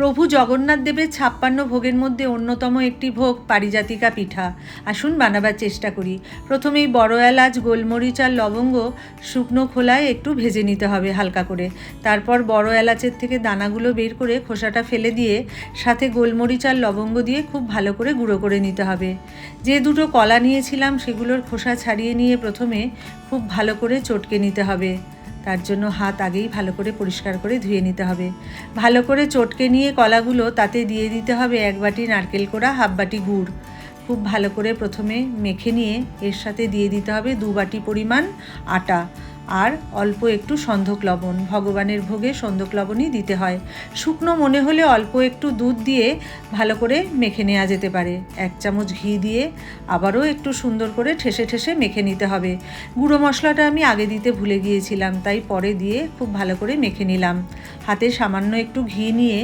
প্রভু জগন্নাথ দেবের 56 ভোগের মধ্যে অন্যতম একটি ভোগ পারিজাতিকা পিঠা। আসুন বানাবার চেষ্টা করি। প্রথমেই বড় এলাচ, গোলমরিচ আর লবঙ্গ শুকনো খোলায় একটু ভেজে নিতে হবে হালকা করে। তারপর বড় এলাচের থেকে দানাগুলো বের করে খোসাটা ফেলে দিয়ে সাথে গোলমরিচ আর লবঙ্গ দিয়ে খুব ভালো করে গুঁড়ো করে নিতে হবে। যে দুটো কলা নিয়েছিলাম সেগুলোর খোসা ছাড়িয়ে নিয়ে প্রথমে খুব ভালো করে চটকে নিতে হবে। তার জন্য হাত আগেই ভালো করে পরিষ্কার করে ধুয়ে নিতে হবে। ভালো করে চটকে নিয়ে কলাগুলো তাতে দিয়ে দিতে হবে 1 বাটি নারকেল কোড়া, 1/2 বাটি গুড়। খুব ভালো করে প্রথমে মেখে নিয়ে এর সাথে দিয়ে দিতে হবে 2 বাটি পরিমাণ আটা আর অল্প একটু সন্ধক লবণ। ভগবানের ভোগে সন্ধক লবণই দিতে হয়। শুকনো মনে হলে অল্প একটু দুধ দিয়ে ভালো করে মেখে নেওয়া যেতে পারে। 1 চামচ ঘি দিয়ে আবারও একটু সুন্দর করে ঠেসে ঠেসে মেখে নিতে হবে। গুঁড়ো মশলাটা আমি আগে দিতে ভুলে গিয়েছিলাম, তাই পরে দিয়ে খুব ভালো করে মেখে নিলাম। হাতে সামান্য একটু ঘি নিয়ে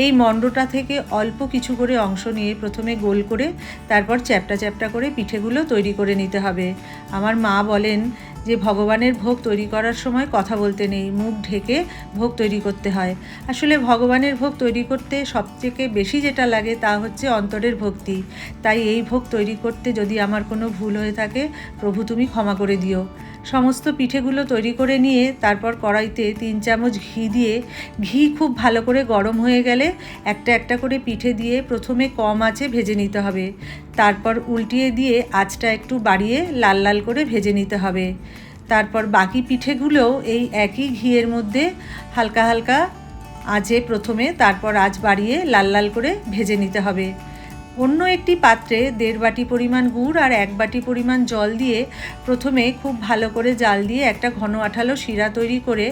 এই মণ্ডটা থেকে অল্প কিছু করে অংশ নিয়ে প্রথমে গোল করে তারপর চ্যাপ্টা চ্যাপ্টা করে পিঠেগুলো তৈরি করে নিতে হবে। আমার মা বলেন যে ভগবানের ভোগ তৈরি করার সময় কথা বলতে নেই, মুখ ঢেকে ভোগ তৈরি করতে হয়। আসলে ভগবানের ভোগ তৈরি করতে সবথেকে বেশি যেটা লাগে তা হচ্ছে অন্তরের ভক্তি। তাই এই ভোগ তৈরি করতে যদি আমার কোনো ভুল হয়ে থাকে, প্রভু তুমি ক্ষমা করে দিও। সমস্ত পিঠেগুলো তৈরি করে নিয়ে তারপর কড়াইতে 3 চামচ ঘি দিয়ে, ঘি খুব ভালো করে গরম হয়ে গেলে একটা একটা করে পিঠে দিয়ে প্রথমে কম আঁচে ভেজে নিতে হবে। তারপর উল্টিয়ে দিয়ে আঁচটা একটু বাড়িয়ে লাল লাল করে ভেজে নিতে হবে। তারপর বাকি পিঠেগুলোও এই একই ঘিয়ের মধ্যে হালকা হালকা আঁচে প্রথমে, তারপর আঁচ বাড়িয়ে লাল লাল করে ভেজে নিতে হবে। অন্য একটি পাত্রে 1.5 বাটি পরিমাণ গুড় আর 1 বাটি পরিমাণ জল দিয়ে প্রথমে খুব ভালো করে জাল দিয়ে একটা ঘন আঠালো শিরা তৈরি করে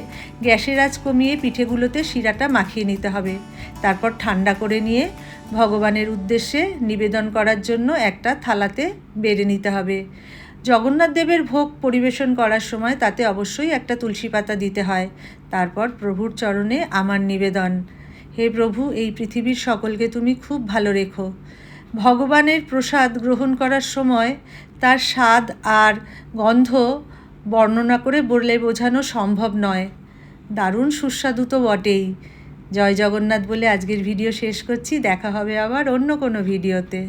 গ্যাসের আঁচ কমিয়ে পিঠেগুলোতে শিরাটা মাখিয়ে নিতে হবে। তারপর ঠান্ডা করে নিয়ে ভগবানের উদ্দেশ্যে নিবেদন করার জন্য একটা থালাতে বেড়ে নিতে হবে। জগন্নাথ দেবের ভোগ পরিবেশন করার সময় তাতে অবশ্যই একটা তুলসী পাতা দিতে হয়। তারপর প্রভুর চরণে আমার নিবেদন, হে প্রভু, এই পৃথিবীর সকলকে তুমি খুব ভালো রেখো। ভগবানের প্রসাদ গ্রহণ করার সময় তার স্বাদ আর গন্ধ বর্ণনা করে বলে বোঝানো সম্ভব নয়। দারুণ সুস্বাদু তো বটেই। জয় জগন্নাথ বলে আজকের ভিডিও শেষ করছি। দেখা হবে আবার অন্য কোনো ভিডিওতে।